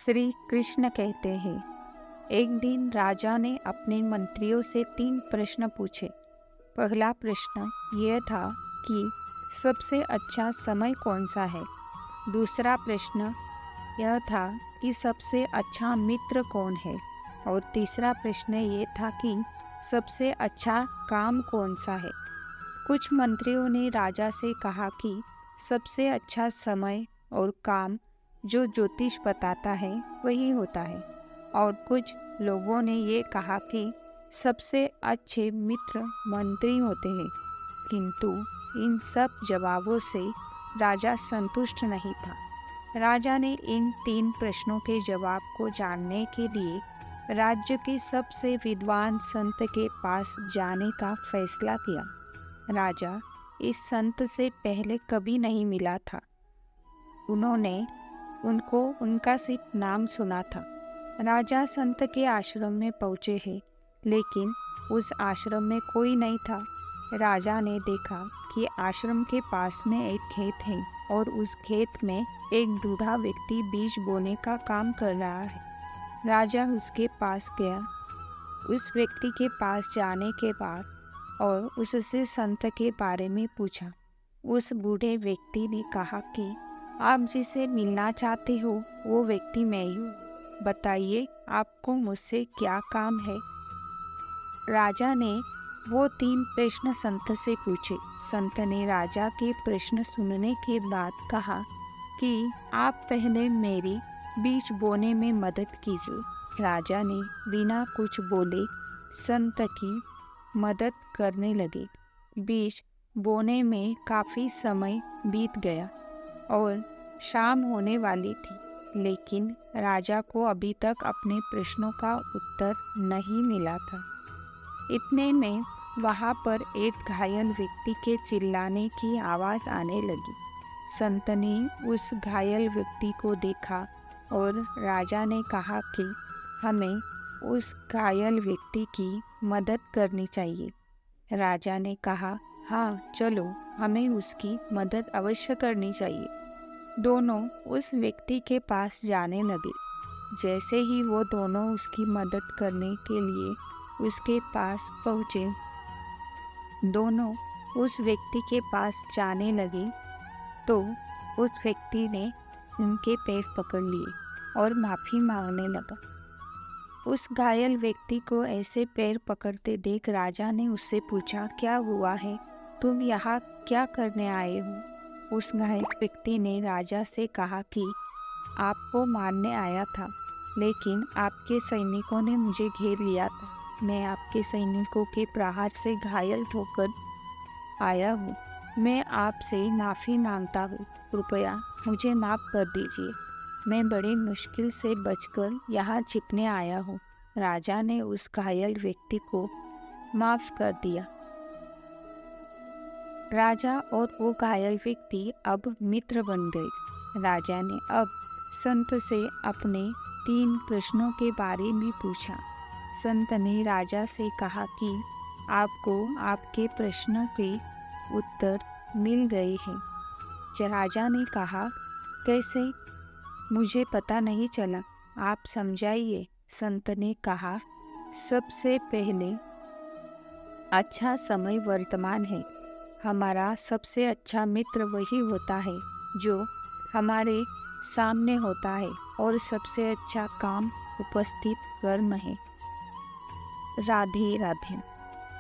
श्री कृष्ण कहते हैं, एक दिन राजा ने अपने मंत्रियों से 3 प्रश्न पूछे। पहला प्रश्न यह था कि सबसे अच्छा समय कौन सा है। दूसरा प्रश्न यह था कि सबसे अच्छा मित्र कौन है। और तीसरा प्रश्न ये था कि सबसे अच्छा काम कौन सा है। कुछ मंत्रियों ने राजा से कहा कि सबसे अच्छा समय और काम जो ज्योतिष बताता है वही होता है, और कुछ लोगों ने ये कहा कि सबसे अच्छे मित्र मंत्री होते हैं। किंतु इन सब जवाबों से राजा संतुष्ट नहीं था। राजा ने इन 3 प्रश्नों के जवाब को जानने के लिए राज्य के सबसे विद्वान संत के पास जाने का फैसला किया। राजा इस संत से पहले कभी नहीं मिला था। उन्होंने उनका सिर्फ नाम सुना था। राजा संत के आश्रम में पहुँचे हैं, लेकिन उस आश्रम में कोई नहीं था। राजा ने देखा कि आश्रम के पास में एक खेत है और उस खेत में एक बूढ़ा व्यक्ति बीज बोने का काम कर रहा है। राजा उसके पास गया। उस व्यक्ति के पास जाने के बाद और उससे संत के बारे में पूछा। उस बूढ़े व्यक्ति ने कहा कि आप जिसे मिलना चाहते हो वो व्यक्ति मैं ही हूँ। बताइए आपको मुझसे क्या काम है। राजा ने वो 3 प्रश्न संत से पूछे। संत ने राजा के प्रश्न सुनने के बाद कहा कि आप पहले मेरी बीज बोने में मदद कीजिए। राजा ने बिना कुछ बोले संत की मदद करने लगे। बीज बोने में काफ़ी समय बीत गया और शाम होने वाली थी, लेकिन राजा को अभी तक अपने प्रश्नों का उत्तर नहीं मिला था। इतने में वहाँ पर एक घायल व्यक्ति के चिल्लाने की आवाज़ आने लगी। संत ने उस घायल व्यक्ति को देखा और राजा ने कहा कि हमें उस घायल व्यक्ति की मदद करनी चाहिए। राजा ने कहा, हाँ चलो, हमें उसकी मदद अवश्य करनी चाहिए। दोनों उस व्यक्ति के पास जाने लगे। जैसे ही वो दोनों उसकी मदद करने के लिए उसके पास पहुँचे, दोनों उस व्यक्ति के पास जाने लगे तो उस व्यक्ति ने उनके पैर पकड़ लिए और माफ़ी मांगने लगा। उस घायल व्यक्ति को ऐसे पैर पकड़ते देख राजा ने उससे पूछा, क्या हुआ है? तुम यहाँ क्या करने आए हो? उस घायल व्यक्ति ने राजा से कहा कि आपको मारने आया था, लेकिन आपके सैनिकों ने मुझे घेर लिया था। मैं आपके सैनिकों के प्रहार से घायल होकर आया हूँ। मैं आपसे माफ़ी मांगता हूँ, कृपया मुझे माफ़ कर दीजिए। मैं बड़ी मुश्किल से बचकर यहाँ छिपने आया हूँ। राजा ने उस घायल व्यक्ति को माफ़ कर दिया। राजा और वो घायल व्यक्ति अब मित्र बन गए। राजा ने अब संत से अपने 3 प्रश्नों के बारे में पूछा। संत ने राजा से कहा कि आपको आपके प्रश्न के उत्तर मिल गए हैं। राजा ने कहा, कैसे? मुझे पता नहीं चला, आप समझाइए। संत ने कहा, सबसे पहले अच्छा समय वर्तमान है। हमारा सबसे अच्छा मित्र वही होता है जो हमारे सामने होता है, और सबसे अच्छा काम उपस्थित कर्म है। राधे राधे।